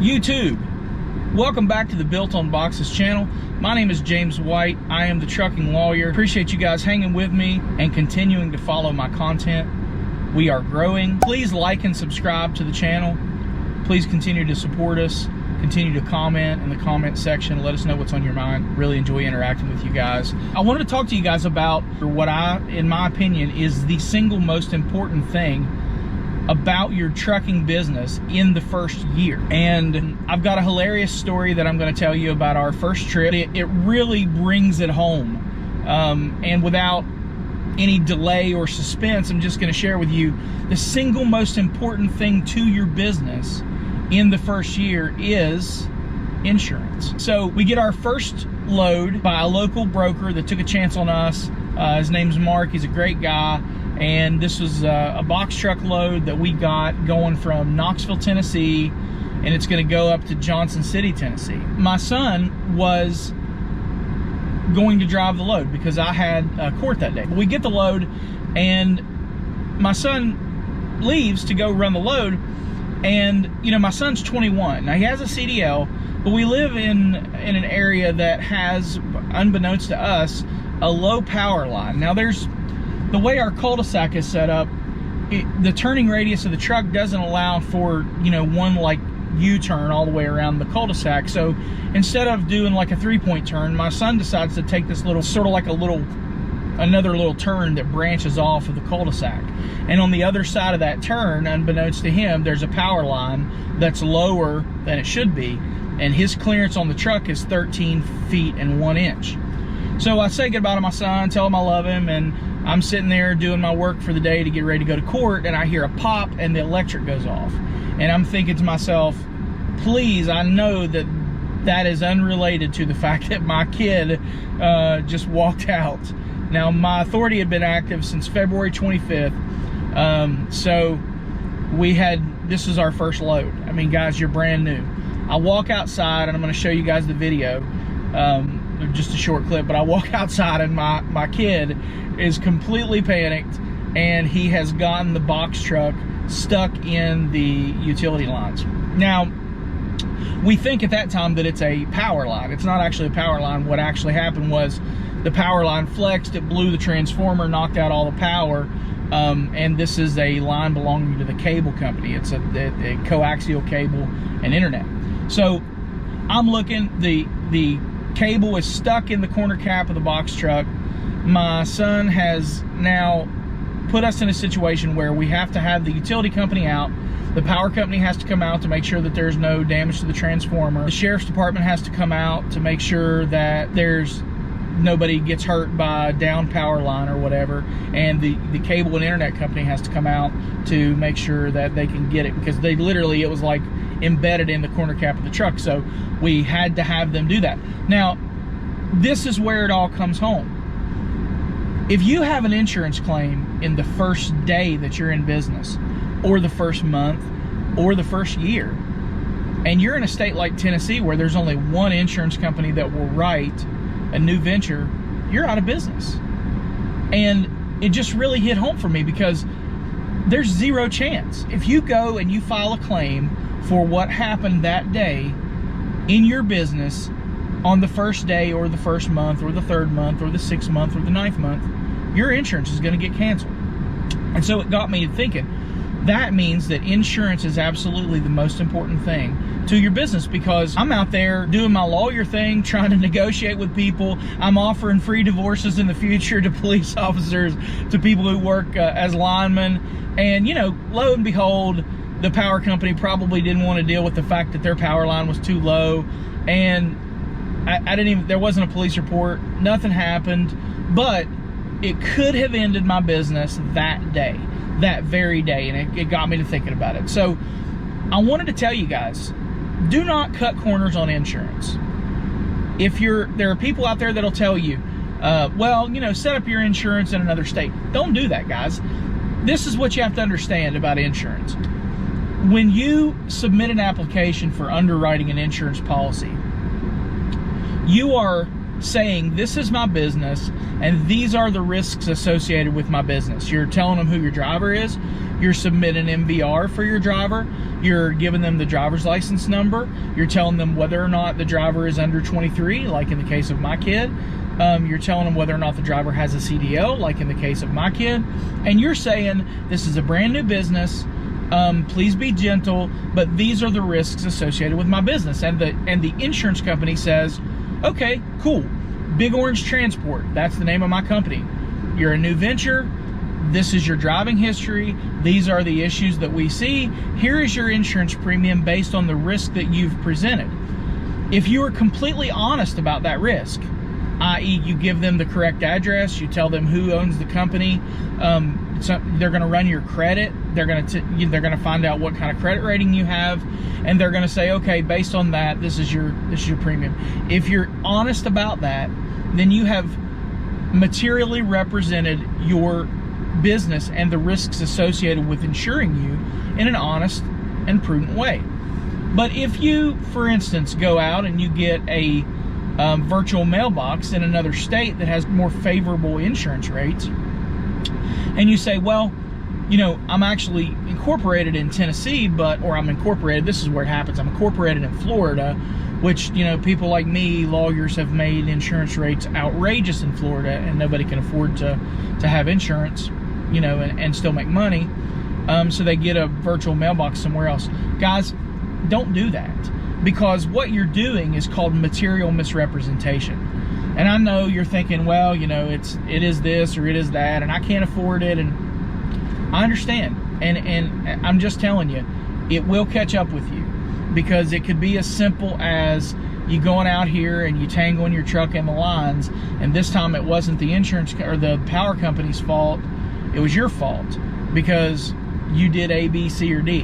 YouTube, welcome back to the Built on Boxes channel. My name is James White. I am the trucking lawyer. Appreciate you guys hanging with me and continuing to follow my content. We are growing. Please like and subscribe to the channel. Please continue to support us. Continue to comment in the comment section. Let us know what's on your mind. Really enjoy interacting with you guys. I wanted to talk to you guys about what in my opinion, is the single most important thing about your trucking business in the first year. And I've got a hilarious story that I'm going to tell you about our first trip. It really brings it home. And without any delay or suspense, I'm just going to share with you the single most important thing to your business in the first year is insurance. So we get our first load by a local broker that took a chance on us. His name's Mark. He's a great guy. And this was a box truck load that we got going from Knoxville, Tennessee, and it's going to go up to Johnson City, Tennessee. My son was going to drive the load because I had court that day. We get the load, and my son leaves to go run the load. And, you know, my son's 21. Now, he has a CDL, but we live in an area that has, unbeknownst to us, a low power line. Now, the way our cul-de-sac is set up, the turning radius of the truck doesn't allow for, you know, one like U-turn all the way around the cul-de-sac. So instead of doing like a 3-point turn, my son decides to take this little, sort of like another little turn that branches off of the cul-de-sac. And on the other side of that turn, unbeknownst to him, there's a power line that's lower than it should be. And his clearance on the truck is 13 feet and 1 inch. So I say goodbye to my son, tell him I love him, and I'm sitting there doing my work for the day to get ready to go to court, and I hear a pop and the electric goes off. And I'm thinking to myself, please, I know that is unrelated to the fact that my kid just walked out. Now, my authority had been active since February 25th. So this is our first load. I mean, guys, you're brand new. I walk outside, and I'm gonna show you guys the video. Just a short clip, but I walk outside, and my kid is completely panicked, and he has gotten the box truck stuck in the utility lines. Now, we think at that time that it's a power line. It's not actually a power line. What actually happened was the power line flexed, it blew the transformer, knocked out all the power, and this is a line belonging to the cable company. It's a coaxial cable and internet. So I'm looking, the cable is stuck in the corner cap of the box truck. My son has now put us in a situation where we have to have the utility company out. The power company has to come out to make sure that there's no damage to the transformer. The sheriff's department has to come out to make sure that nobody gets hurt by a down power line or whatever. And the cable and internet company has to come out to make sure that they can get it, because it was like embedded in the corner cap of the truck. So we had to have them do that. Now, this is where it all comes home. If you have an insurance claim in the first day that you're in business, or the first month, or the first year, and you're in a state like Tennessee where there's only one insurance company that will write a new venture, you're out of business. And it just really hit home for me, because there's zero chance. If you go and you file a claim for what happened that day in your business on the first day, or the first month, or the third month, or the 6th month, or the 9th month, your insurance is going to get canceled. And so it got me thinking, that means that insurance is absolutely the most important thing to your business, because I'm out there doing my lawyer thing, trying to negotiate with people. I'm offering free divorces in the future to police officers, to people who work as linemen. And, you know, lo and behold, the power company probably didn't want to deal with the fact that their power line was too low. And there wasn't a police report, nothing happened, but it could have ended my business that day, that very day, and it got me to thinking about it. So I wanted to tell you guys, do not cut corners on insurance. There are people out there that'll tell you, well, you know, set up your insurance in another state. Don't do that, guys. This is what you have to understand about insurance. When you submit an application for underwriting an insurance policy, you are saying, this is my business and these are the risks associated with my business. You're telling them who your driver is. You're submitting MVR for your driver. You're giving them the driver's license number. You're telling them whether or not the driver is under 23, like in the case of my kid. You're telling them whether or not the driver has a CDL, like in the case of my kid. And you're saying, this is a brand new business. Please be gentle, but these are the risks associated with my business. And the insurance company says, okay, cool. Big Orange Transport, that's the name of my company. You're a new venture. This is your driving history. These are the issues that we see. Here is your insurance premium based on the risk that you've presented. If you are completely honest about that risk, i.e. you give them the correct address, you tell them who owns the company, so they're going to run your credit, they're going to find out what kind of credit rating you have, and they're going to say, okay, based on that, this is your premium. If you're honest about that, then you have materially represented your business and the risks associated with insuring you in an honest and prudent way. But if you, for instance, go out and you get a virtual mailbox in another state that has more favorable insurance rates, and you say, well, you know, I'm actually incorporated in Tennessee, this is where it happens, I'm incorporated in Florida, which, you know, people like me, lawyers, have made insurance rates outrageous in Florida, and nobody can afford to have insurance, you know, and still make money. So they get a virtual mailbox somewhere else. Guys, don't do that, because what you're doing is called material misrepresentation. And I know you're thinking, well, you know, it is this or it is that, and I can't afford it, and I understand. And I'm just telling you, it will catch up with you, because it could be as simple as you going out here and you tangling your truck in the lines, and this time it wasn't the insurance or the power company's fault, it was your fault, because you did A, B, C, or D,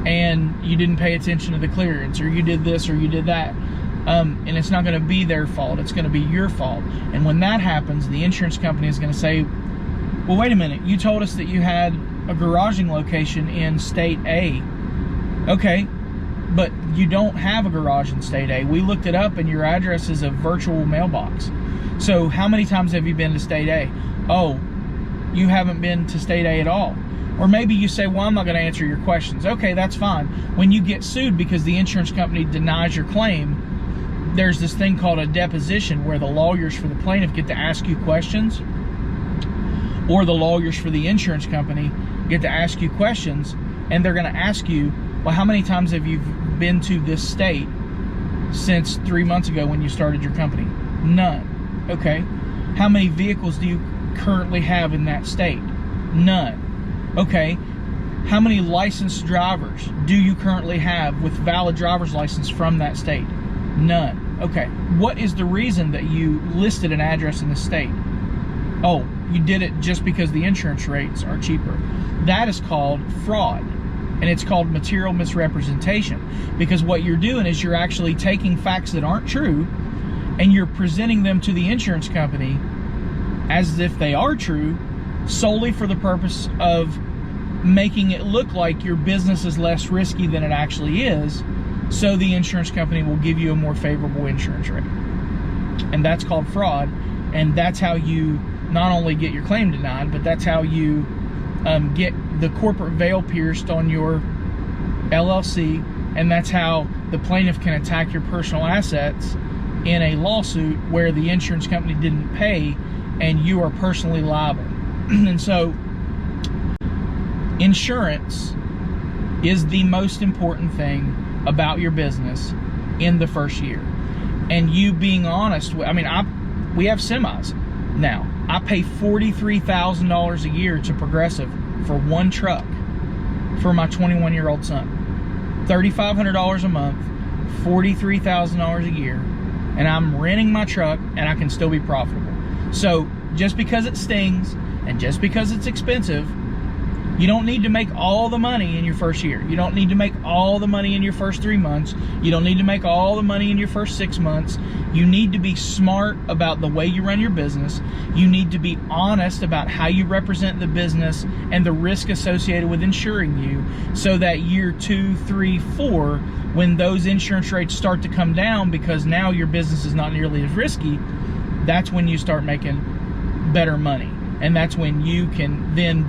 and you didn't pay attention to the clearance, or you did this or you did that. And it's not going to be their fault, it's going to be your fault. And when that happens, the insurance company is going to say, well, wait a minute, you told us that you had a garaging location in state A. Okay, but you don't have a garage in state A. We looked it up and your address is a virtual mailbox. So how many times have you been to state A? Oh, you haven't been to state A at all. Or maybe you say, well, I'm not going to answer your questions. Okay, that's fine. When you get sued because the insurance company denies your claim, there's this thing called a deposition, where the lawyers for the plaintiff get to ask you questions, or the lawyers for the insurance company get to ask you questions, and they're going to ask you, well, how many times have you been to this state since 3 months ago when you started your company? None. Okay. How many vehicles do you currently have in that state? None. Okay. How many licensed drivers do you currently have with valid driver's license from that state? None. Okay. What is the reason that you listed an address in the state? Oh, you did it just because the insurance rates are cheaper. That is called fraud, and it's called material misrepresentation, because what you're doing is you're actually taking facts that aren't true and you're presenting them to the insurance company as if they are true, solely for the purpose of making it look like your business is less risky than it actually is, so the insurance company will give you a more favorable insurance rate. And that's called fraud, and that's how you not only get your claim denied, but that's how you get the corporate veil pierced on your LLC, and that's how the plaintiff can attack your personal assets in a lawsuit where the insurance company didn't pay and you are personally liable. And so insurance is the most important thing about your business in the first year. And you being honest, I mean, we have semis now. I pay $43,000 a year to Progressive for one truck for my 21-year-old son. $3,500 a month, $43,000 a year, and I'm renting my truck, and I can still be profitable. So just because it stings and just because it's expensive, you don't need to make all the money in your first year. You don't need to make all the money in your first 3 months. You don't need to make all the money in your first 6 months. You need to be smart about the way you run your business. You need to be honest about how you represent the business and the risk associated with insuring you, so that year 2, 3, 4, when those insurance rates start to come down because now your business is not nearly as risky, that's when you start making better money. And that's when you can then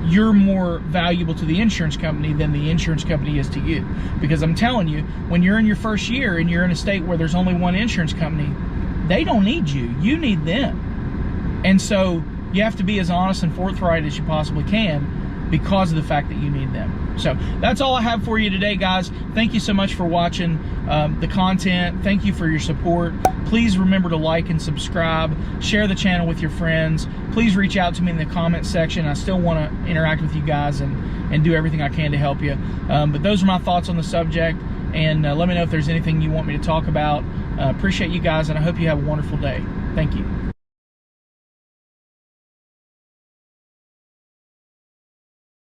you're more valuable to the insurance company than the insurance company is to you. Because I'm telling you, when you're in your first year and you're in a state where there's only one insurance company, they don't need you, you need them. And so you have to be as honest and forthright as you possibly can because of the fact that you need them. So that's all I have for you today, guys. Thank you so much for watching the content. Thank you for your support. Please remember to like and subscribe. Share the channel with your friends. Please reach out to me in the comment section. I still want to interact with you guys and do everything I can to help you. But those are my thoughts on the subject. And let me know if there's anything you want me to talk about. Appreciate you guys, and I hope you have a wonderful day. Thank you.